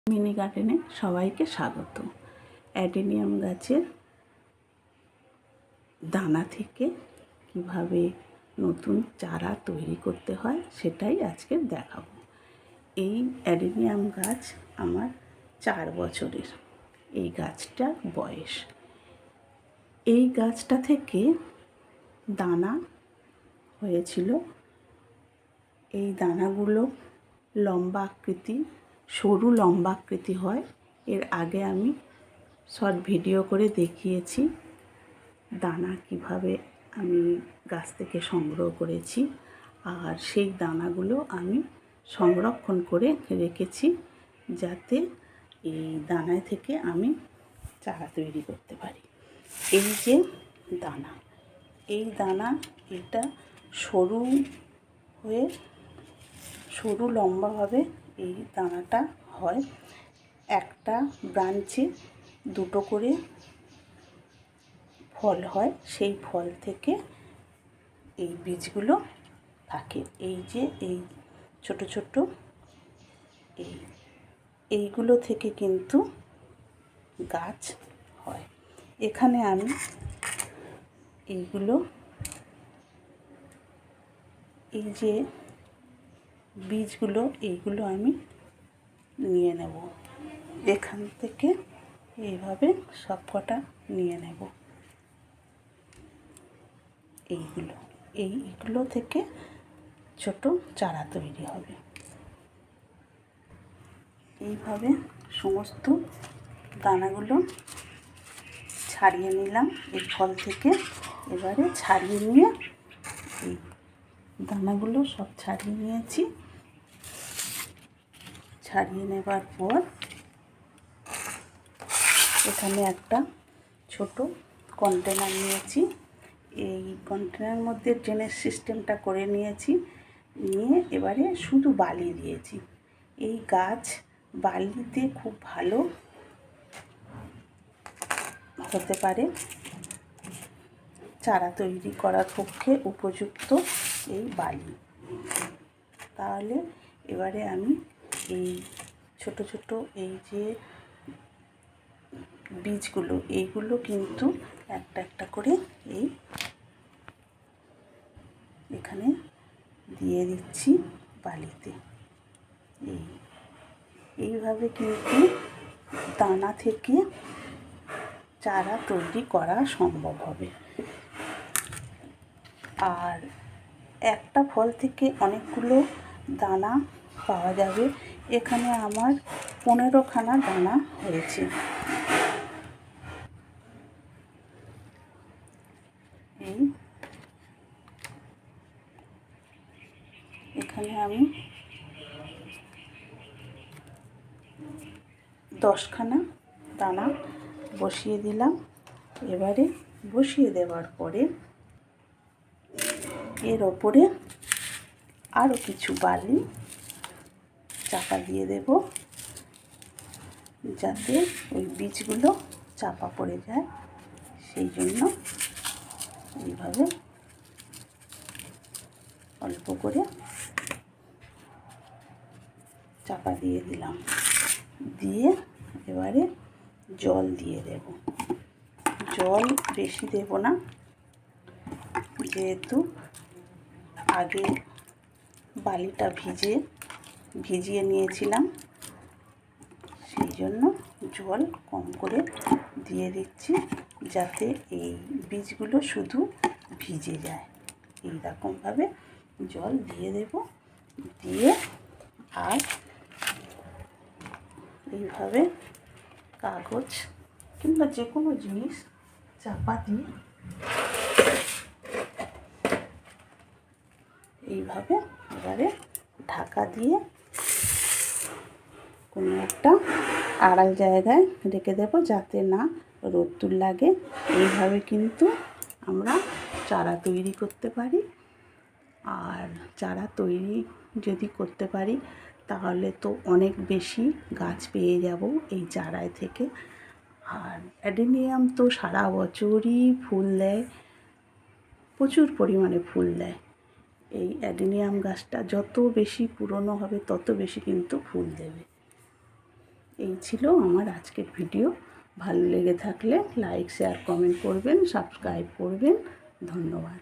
Mini গার্ডেনে সবাইকে স্বাগত। অ্যাডেনিয়াম গাছের দানা থেকে কিভাবে নতুন চারা তৈরি করতে হয় সেটাই আজকে দেখাবো। এই অ্যাডেনিয়াম গাছ আমার 4 বছরের এই গাছটার বয়স। এই গাছটা থেকে দানা হয়েছিল। এই দানাগুলো লম্বা আকৃতি, সরু লম্বা আকৃতি হয়। এর আগে আমি শর্ট ভিডিও করে দেখিয়েছি দানা কিভাবে আমি গাছ থেকে সংগ্রহ করেছি, আর সেই দানাগুলো আমি সংরক্ষণ করে রেখেছি যাতে এই দানায় থেকে আমি চারা তৈরি করতে পারি। এই যে দানা, এই দানা এটা সরু হয়ে সরু লম্বাভাবে এই দানাটা হয়। একটা ব্রাঞ্চে দুটো করে ফল হয়, সেই ফল থেকে এই বীজগুলো থাকে। এই যে এই ছোট ছোট এইগুলো থেকে কিন্তু গাছ হয়। এখানে আমি এই যে বীজগুলো এইগুলো আমি নিয়ে নেব। এখান থেকে এইভাবে সব কটা নিয়ে নেব। এইগুলো থেকে ছোট চারা তৈরি হবে। এইভাবে সমস্ত দানাগুলো ছাড়িয়ে নিলাম এই ফল থেকে। এবারে ছাড়িয়ে নিয়ে এই দানাগুলো সব ছাড়িয়ে নিয়েছি। ছাড়িয়ে নেবার পর এখানে একটা ছোট কন্টেনার নিয়েছি। এই কন্টেনার মধ্যে ড্রেনেজ সিস্টেমটা করে নিয়েছি। নিয়ে এবারে শুধু বালি দিয়েছি। এই গাছ বালিতে খুব ভালো হতে পারে, চারা তৈরি করার পক্ষে উপযুক্ত এই বালি। তাহলে এবারে আমি এই ছোট ছোট এই যে বীজগুলো, এইগুলো কিন্তু একটা একটা করে এখানে দিয়ে দিচ্ছি বালিতে। এইভাবে কিন্তু দানা থেকে চারা তৈরি করা সম্ভব হবে। আর একটা ফল থেকে অনেকগুলো দানা পাওয়া যাবে। এখানে আমার 15খানা দানা হয়েছে। এখানে আমি 10খানা দানা বসিয়ে দিলাম। এবারে বসিয়ে দেওয়ার পরে এর ওপরে আরও কিছু বালি চাপা দিয়ে দেব, যাতে ওই বীজগুলো চাপা পড়ে যায়। সেই জন্য এইভাবে অল্প করে চাপা দিয়ে দিলাম। দিয়ে এবারে জল দিয়ে দেব। জল বেশি দেব না, যেহেতু আগে বালিটা ভিজিয়ে নিয়েছিলাম, সেই জন্য জল কম করে দিয়ে দিচ্ছি, যাতে এই বীজগুলো শুধু ভিজে যায়। এই রকমভাবে জল দিয়ে দেব। দিয়ে আর এইভাবে কাগজ কিংবা যে কোনো জিনিস চাপা দিয়ে এইভাবে এবারে ঢাকা দিয়ে কোনো একটা আড়াল জায়গায় রেখে দেবো, যাতে না রোদ্দুর লাগে। এইভাবে কিন্তু আমরা চারা তৈরি করতে পারি। আর চারা তৈরি যদি করতে পারি তাহলে তো অনেক বেশি গাছ পেয়ে যাব এই চারায় থেকে। আর অ্যাডেনিয়াম তো সারা বছরই ফুল দেয়, প্রচুর পরিমাণে ফুল দেয়। এই অ্যাডেনিয়াম গাছটা যত বেশি পুরনো হবে তত বেশি কিন্তু ফুল দেবে। এই ছিল আমার আজকের ভিডিও। ভালো লেগে থাকলে লাইক শেয়ার কমেন্ট করবেন, সাবস্ক্রাইব করবেন। ধন্যবাদ।